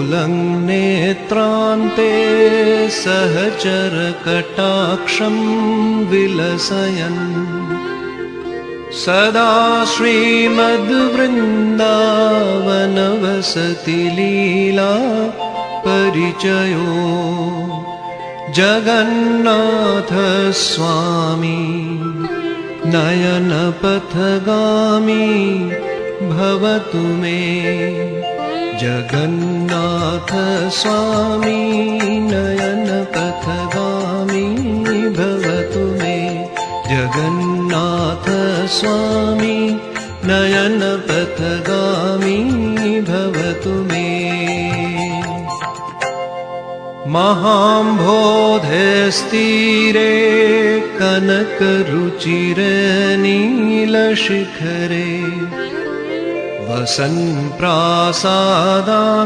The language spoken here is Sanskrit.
उलङ्नेत्रान्ते सहचरकटाक्षं विलसयन् सदा श्रीमद्वृन्दावनवसति लीला परिचयो जगन्नाथ स्वामी नयनपथगामी भवतु मे जगन्नाथ स्वामी नयनपथगामी भवतु मे जगन्नाथ स्वामी नयनपथगामी भवतु मे महाम्भोधेस्तीरे कनकरुचिरनीलशिखरे वसन् प्रासादा